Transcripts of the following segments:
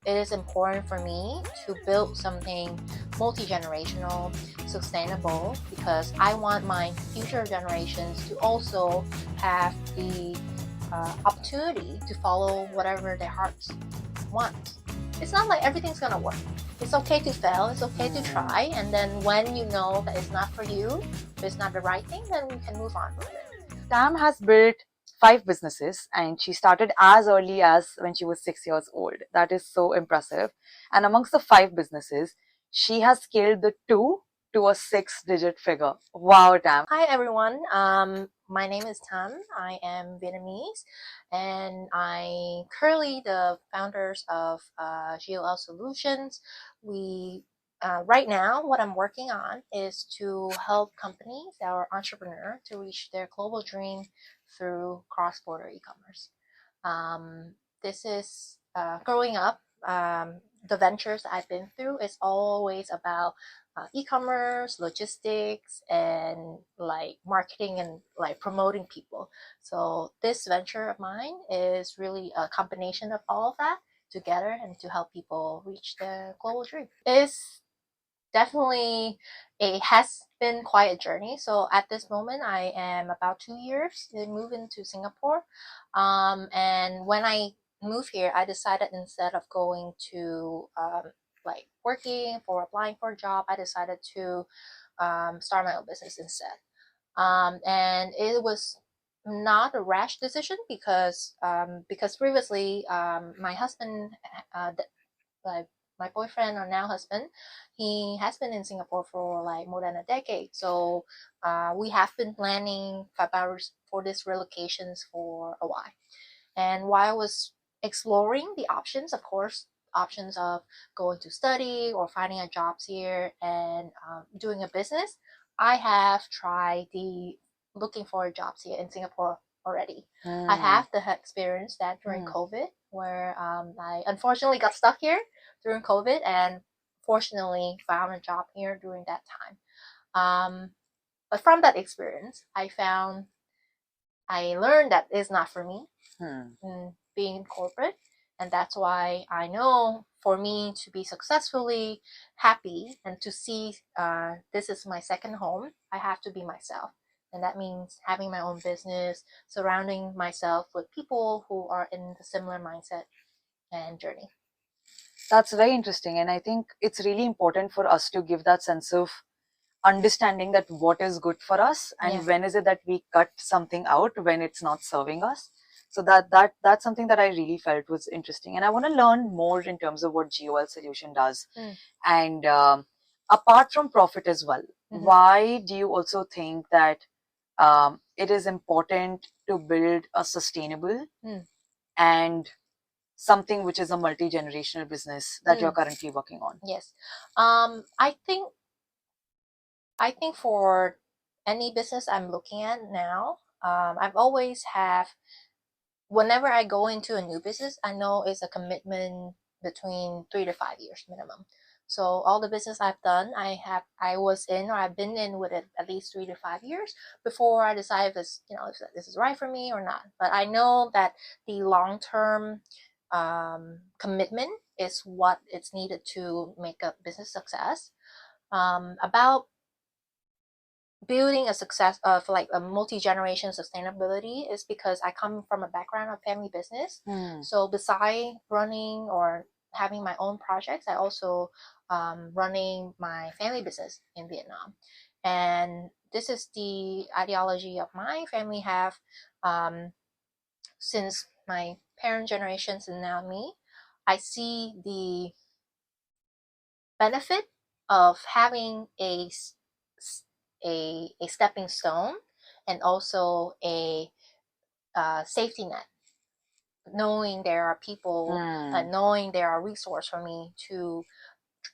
it is important for me to build something multi-generational, sustainable, because I want my future generations to also have the opportunity to follow whatever their hearts want. It's not like everything's gonna work. It's okay to fail, it's okay to try, and then when you know that it's not for you, it's not the right thing, then we can move on from it. Tam has built 5 businesses and she started as early as when she was 6 years old. That is so impressive. And amongst the 5 businesses, she has scaled the 2 to a 6-digit figure. Wow, Tam. Hi everyone, my name is Tam. I am Vietnamese and I currently the founders of GOL Solutions. We right now what I'm working on is to help companies that are entrepreneur to reach their global dream through cross-border e-commerce. This is growing up, the ventures I've been through is always about e-commerce, logistics, and like marketing and like promoting people. So this venture of mine is really a combination of all of that together and to help people reach their global dream. It's definitely it has been quite a journey. So at this moment, I am about 2 years to move into Singapore. And when I moved here, I decided instead of going to like working for applying for a job, I decided to start my own business instead. And it was not a rash decision because previously my husband like my boyfriend or now husband, he has been in Singapore for like more than a decade. So we have been planning for this relocations for a while. And while I was exploring the options, of course, options of going to study or finding a jobs here and doing a business, I have tried the looking for jobs here in Singapore already. I have the experience that during COVID, where I unfortunately got stuck here during COVID and fortunately found a job here during that time. But from that experience, I learned that it's not for me being in corporate. And that's why I know for me to be successfully happy and to see this is my second home, I have to be myself. And that means having my own business, surrounding myself with people who are in the similar mindset and journey. That's very interesting. And I think it's really important for us to give that sense of understanding that what is good for us and when is it that we cut something out when it's not serving us. So that's something that I really felt was interesting. And I want to learn more in terms of what GOL Solution does. And apart from profit as well, why do you also think that it is important to build a sustainable and something which is a multi-generational business that you're currently working on? Yes. I think for any business I'm looking at now, I've always have, whenever I go into a new business, I know it's a commitment between 3 to 5 years minimum. So all the business I've done, I was in or I've been in with it at least 3 to 5 years before I decide if this is right for me or not. But I know that the long-term commitment is what it's needed to make a business success. About building a success of like a multi-generation sustainability is because I come from a background of family business. So beside running or having my own projects, I also running my family business in Vietnam. And this is the ideology of my family have since my parent generations and now me. I see the benefit of having a stepping stone and also a safety net, knowing there are people knowing there are resources for me to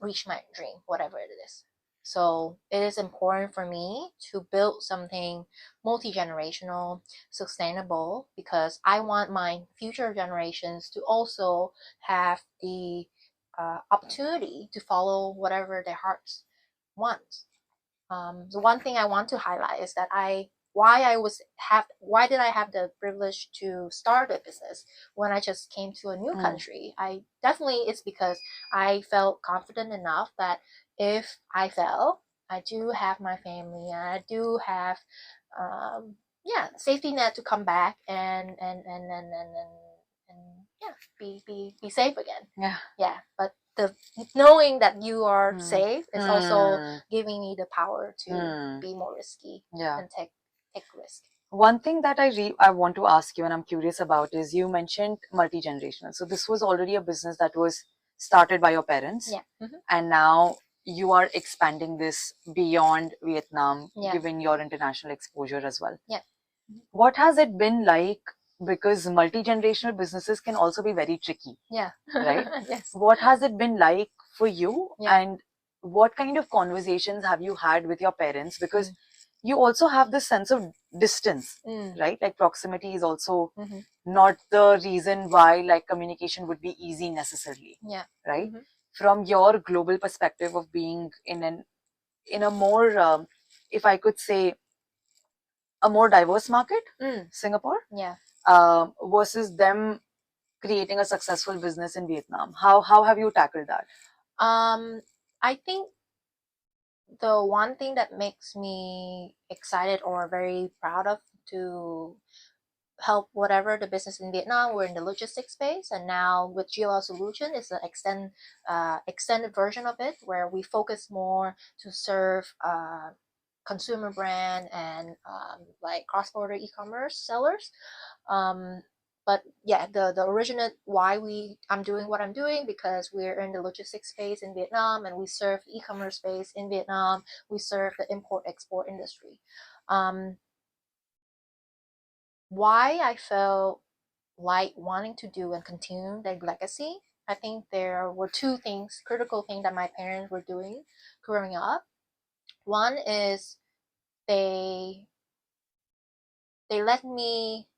reach my dream, whatever it is. So it is important for me to build something multi-generational, sustainable, because I want my future generations to also have the opportunity to follow whatever their hearts want. The one thing I want to highlight is that I why did I have the privilege to start a business when I just came to a new country? It's because I felt confident enough that if I fail, I do have my family and I do have safety net to come back and yeah, be safe again. Yeah, but the knowing that you are safe is also giving me the power to be more risky and take risk. One thing that I want to ask you and I'm curious about is you mentioned multi-generational. So this was already a business that was started by your parents. And now you are expanding this beyond Vietnam, given your international exposure as well. What has it been like? Because multi-generational businesses can also be very tricky. Right? Yes. What has it been like for you? And what kind of conversations have you had with your parents? Because you also have this sense of distance, right? Like proximity is also not the reason why like communication would be easy necessarily. Right? From your global perspective of being in a more, if I could say, a more diverse market, Singapore, versus them creating a successful business in Vietnam. How have you tackled that? I think the one thing that makes me excited or very proud of to help whatever the business in Vietnam, we're in the logistics space, and now with GLL Solution is the extended version of it, where we focus more to serve consumer brand and like cross-border e-commerce sellers. But yeah, the original why I'm doing what I'm doing, because we're in the logistics space in Vietnam and we serve the e-commerce space in Vietnam. We serve the import-export industry. Why I felt like wanting to do and continue that legacy, I think there were two critical things that my parents were doing growing up. One is they let me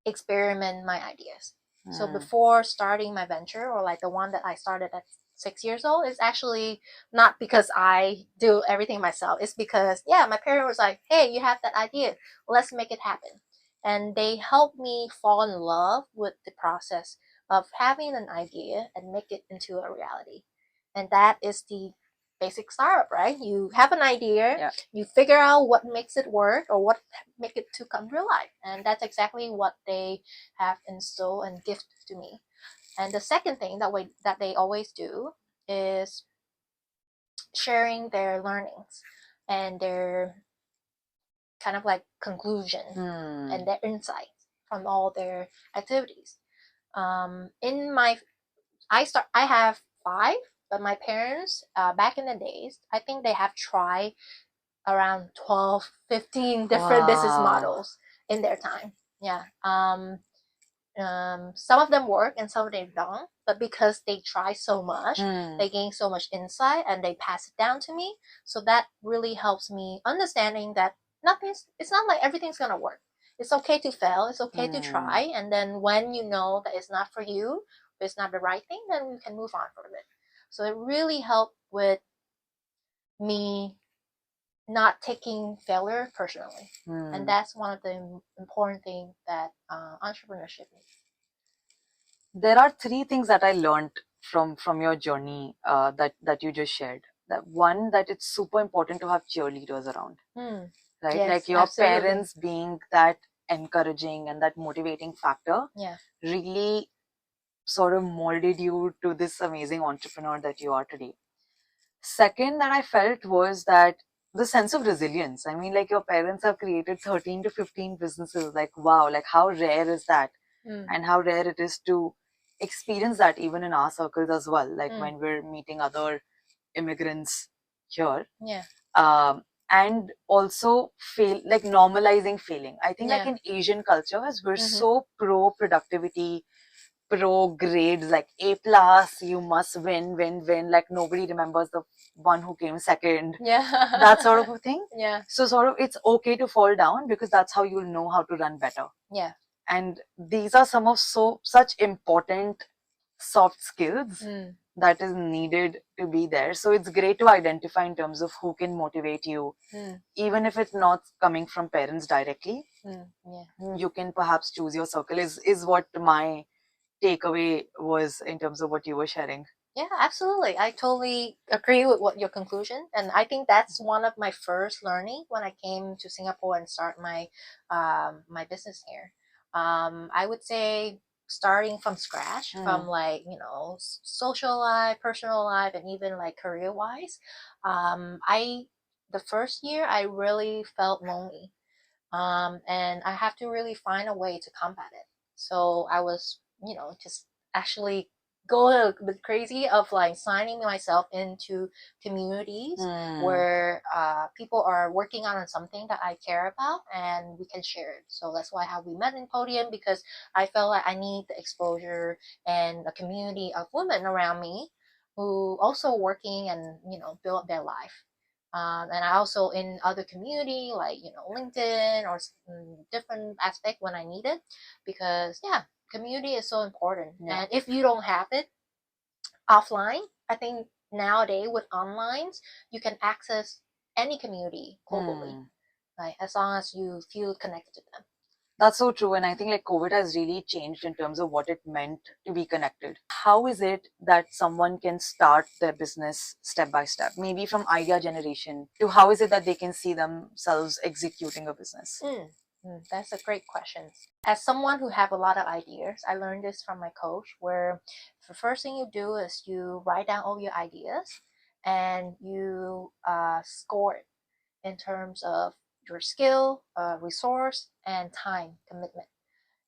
experiment my ideas. So before starting my venture, or like the one that I started at 6 years old, is actually not because I do everything myself. It's because my parent was like, "Hey, you have that idea. Let's make it happen." And they helped me fall in love with the process of having an idea and make it into a reality. And that is the basic startup, right? You have an idea, you figure out what makes it work or what make it to come real life, and that's exactly what they have instilled and gift to me. And the second thing that they always do is sharing their learnings and their kind of like conclusion and their insights from all their activities. I have 5, but my parents, back in the days, I think they have tried around 12, 15 different business models in their time. Some of them work and some of them don't, but because they try so much, they gain so much insight and they pass it down to me. So that really helps me understanding that it's not like everything's gonna work. It's okay to fail, it's okay to try, and then when you know that it's not for you, it's not the right thing, then we can move on from it. So it really helped with me not taking failure personally. And that's one of the important things that entrepreneurship is. There are 3 things that I learned from your journey that you just shared. That one, that it's super important to have cheerleaders around, right? Yes, like your absolutely. parents being that encouraging and that motivating factor really sort of molded you to this amazing entrepreneur that you are today. Second that I felt was that the sense of resilience. I mean, like your parents have created 13 to 15 businesses. Like, wow, like how rare is that? And how rare it is to experience that even in our circles as well. Like when we're meeting other immigrants here. And also like normalizing failing. I think like in Asian cultures, we're so pro productivity, pro grades, like A plus, you must win, like nobody remembers the one who came second, that sort of a thing. So sort of it's okay to fall down because that's how you'll know how to run better. And these are some of such important soft skills that is needed to be there. So it's great to identify in terms of who can motivate you, even if it's not coming from parents directly. You can perhaps choose your circle, is what my takeaway was in terms of what you were sharing. Yeah, absolutely. I totally agree with what your conclusion, and I think that's one of my first learning when I came to Singapore and start my business here. I would say starting from scratch, from like social life, personal life, and even like career wise. I the first year I really felt lonely, and I have to really find a way to combat it. So I was, just actually go a bit crazy of like signing myself into communities where people are working on something that I care about and we can share it. So that's why how we met in Podium, because I felt like I need the exposure and a community of women around me who also working and build their life. And I also in other community like LinkedIn or different aspect when I need it, because community is so important. And if you don't have it offline, I think nowadays with online you can access any community globally, like as long as you feel connected to them. That's so true. And I think like COVID has really changed in terms of what it meant to be connected. How is it that someone can start their business step by step, maybe from idea generation to how is it that they can see themselves executing a business? That's a great question. As someone who have a lot of ideas, I learned this from my coach, where the first thing you do is you write down all your ideas and you score it in terms of your skill, resource, and time commitment.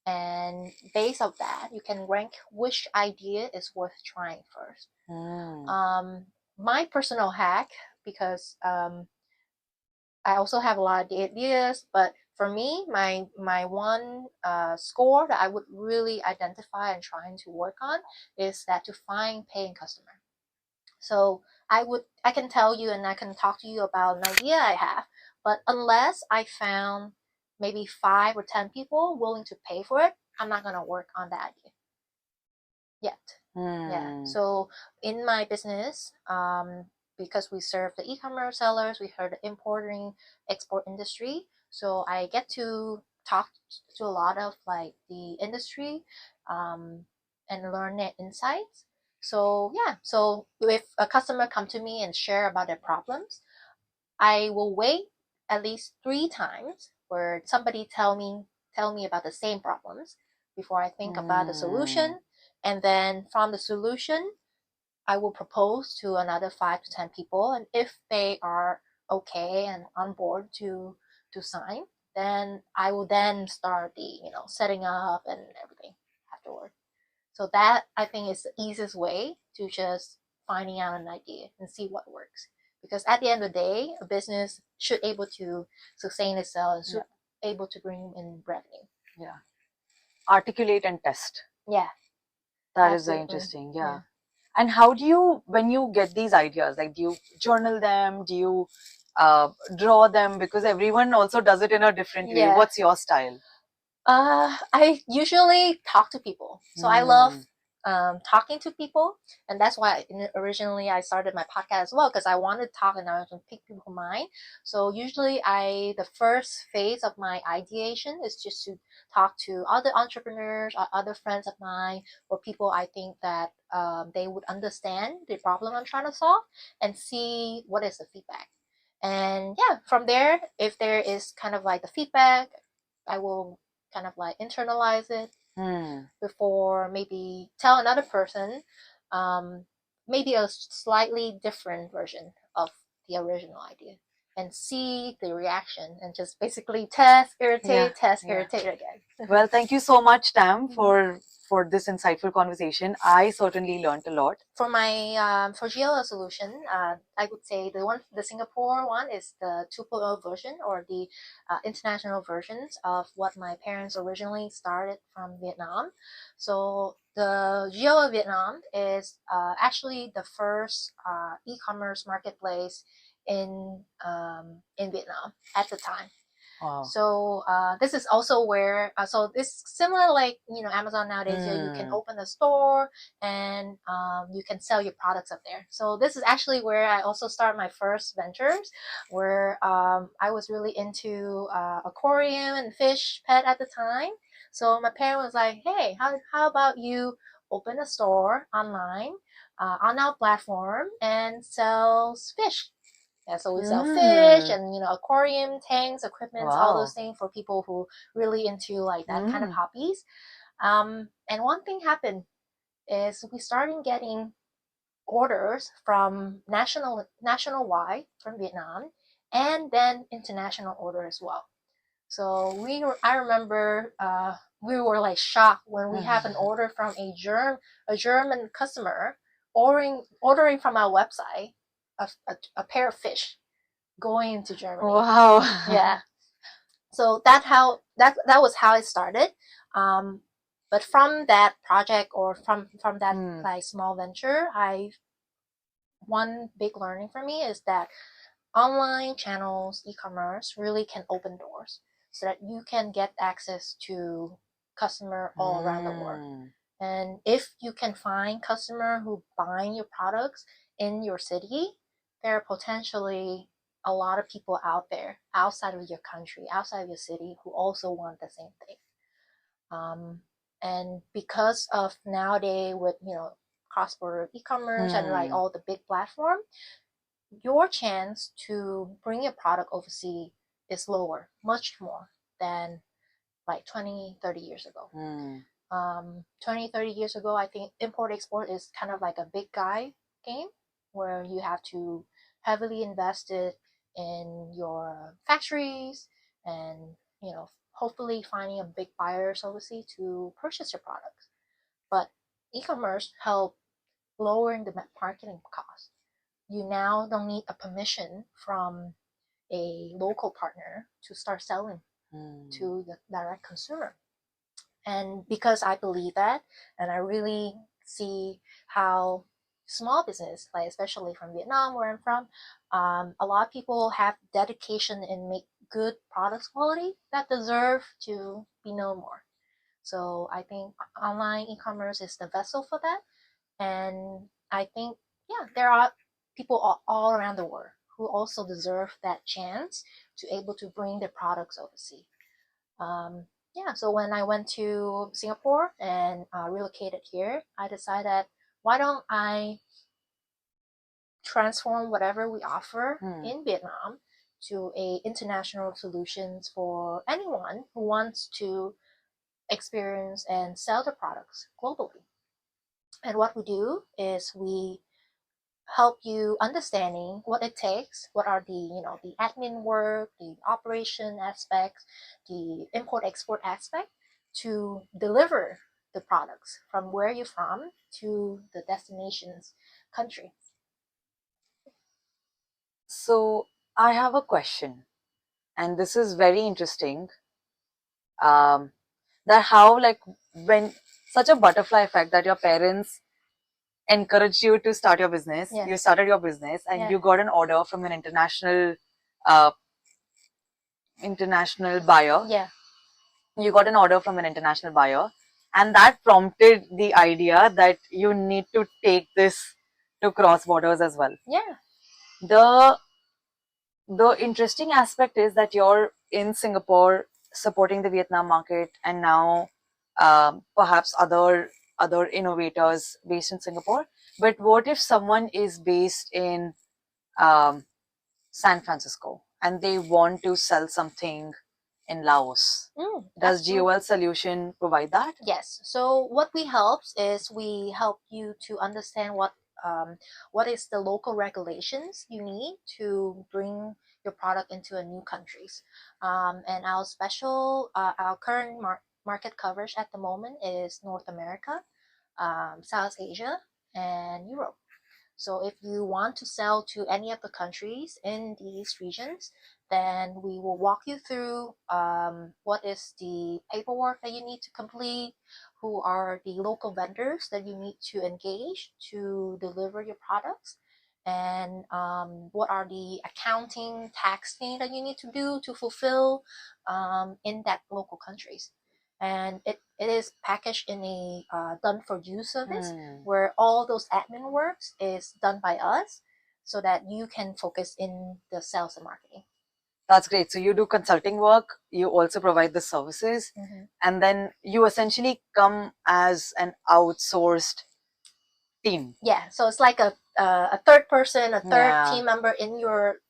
And based on that, you can rank which idea is worth trying first. My personal hack, because I also have a lot of ideas, but for me, my one score that I would really identify and trying to work on is that to find paying customer. So I can tell you and I can talk to you about an idea I have, but unless I found maybe 5 or 10 people willing to pay for it, I'm not gonna work on that idea yet. Yeah. So in my business, because we serve the e-commerce sellers, we heard the importing export industry. So I get to talk to a lot of like the industry, and learn their insights. So yeah, so if a customer come to me and share about their problems, I will wait at least 3 times where somebody tell me about the same problems before I think about the solution. And then from the solution, I will propose to another 5 to 10 people. And if they are okay and on board to sign, then I will then start the setting up and everything afterward. So that I think is the easiest way to just finding out an idea and see what works. Because at the end of the day, a business should able to sustain itself and should able to bring in revenue. Yeah. Articulate and test. Yeah. That is very interesting. Yeah. And how do you, when you get these ideas, like do you journal them? Do you draw them? Because everyone also does it in a different way. What's your style? I usually talk to people. So I love talking to people, and that's why originally I started my podcast as well, because I wanted to talk and I want to pick people's mind. So usually the first phase of my ideation is just to talk to other entrepreneurs or other friends of mine or people I think that they would understand the problem I'm trying to solve and see what is the feedback. And yeah, from there, if there is kind of like the feedback, I will kind of like internalize it before maybe tell another person, maybe a slightly different version of the original idea and see the reaction and just basically test, irritate, irritate again. Well, thank you so much, Tam, for this insightful conversation. I certainly learned a lot. For my for GLO solution, I would say the Singapore one is the 2.0 version, or the international versions of what my parents originally started from Vietnam. So the GLO Vietnam is actually the first e-commerce marketplace in Vietnam at the time. Wow. So this is also where so it's similar like Amazon nowadays. You can open a store and you can sell your products up there. So this is actually where I also start my first ventures, where I was really into aquarium and fish pet at the time. So my parent was like, "Hey, how about you open a store online on our platform and sells fish?" Yeah, so we sell fish Mm. and aquarium tanks, equipments, all those Wow. things for people who really into like that kind of Mm. hobbies. And one thing happened is we started getting orders from nationwide from Vietnam, and then international order as well. So I remember we were like shocked when we have an order from a German customer ordering from our website a pair of fish going to Germany. Wow. Yeah. So that was how it started. Um, but from that project or from that Mm. like small venture, I one big learning for me is that online channels, e-commerce really can open doors so that you can get access to customer all around the world. Mm. And if you can find customer who buying your products in your city, there are potentially a lot of people out there outside of your country, outside of your city, who also want the same thing. Um, and because of nowadays with cross-border e-commerce and like Hmm. all the big platform, your chance to bring your product overseas is lower, much more than like 20, 30 years ago. Hmm. 20, 30 years ago, I think import export is kind of like a big guy game where you have to heavily invest it in your factories and, hopefully finding a big buyers overseas to purchase your products. But e-commerce help lowering the marketing cost. You now don't need a permission from a local partner to start selling Hmm. to the direct consumer. And because I believe that, and I really see how small business, like especially from Vietnam, where I'm from, a lot of people have dedication and make good products quality that deserve to be known more. So I think online e-commerce is the vessel for that. And I think, yeah, there are people all around the world who also deserve that chance to able to bring their products overseas. Yeah, so when I went to Singapore and relocated here, I decided why don't I transform whatever we offer Hmm. in Vietnam to a international solutions for anyone who wants to experience and sell the products globally. And what we do is we help you understanding what it takes, what are the admin work, the operation aspects, the import export aspect to deliver the products from where you're from to the destination's country. So I have a question, and this is very interesting. Um, that how like when such a butterfly effect that your parents encouraged you to start your business, Yeah. you started your business, and Yeah. you got an order from an uh, international buyer. Yeah. You got an order from an international buyer, and that prompted the idea that you need to take this to cross borders as well. Yeah. The the interesting aspect is that you're in Singapore supporting the Vietnam market, and now perhaps other innovators based in Singapore. But what if someone is based in um, San Francisco and they want to sell something in Laos? Does Absolutely. GOL Solution provide that? Yes. So what we helps is we help you to understand what is the local regulations you need to bring your product into a new countries. And our current market coverage at the moment is North America, South Asia, and Europe. So if you want to sell to any of the countries in these regions, then we will walk you through what is the paperwork that you need to complete, who are the local vendors that you need to engage to deliver your products, and what are the accounting tax thing that you need to do to fulfill in that local countries. And it is packaged in a done for you service where all those admin works is done by us so that you can focus in the sales and marketing. That's great. So you do consulting work, you also provide the services, and then you essentially come as an outsourced team. Yeah, so it's like a third person, a third team member in your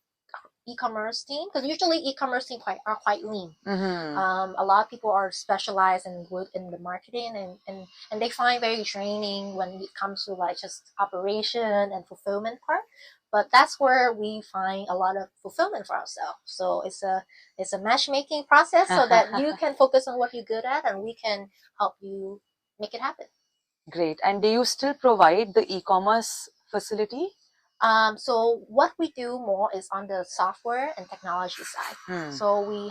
e-commerce team, because usually e-commerce team are quite lean. A lot of people are specialized in the marketing, and they find very draining when it comes to like just operation and fulfillment part. But that's where we find a lot of fulfillment for ourselves. So it's a matchmaking process so that you can focus on what you're good at, and we can help you make it happen. Great. And do you still provide the e-commerce facility? So what we do more is on the software and technology side. So we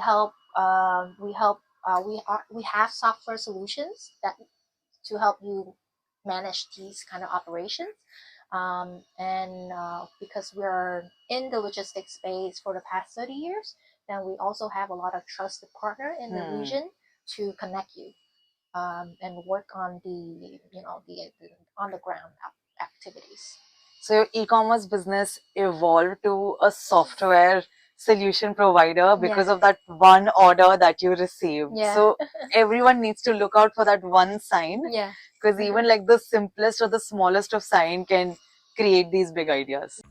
have software solutions that to help you manage these kind of operations. And because we're in the logistics space for the past 30 years, then we also have a lot of trusted partner in the region to connect you and work on the on the ground activities. So your e-commerce business evolved to a software solution provider because of that one order that you received. So everyone needs to look out for that one sign, because even like the simplest or the smallest of sign can create these big ideas.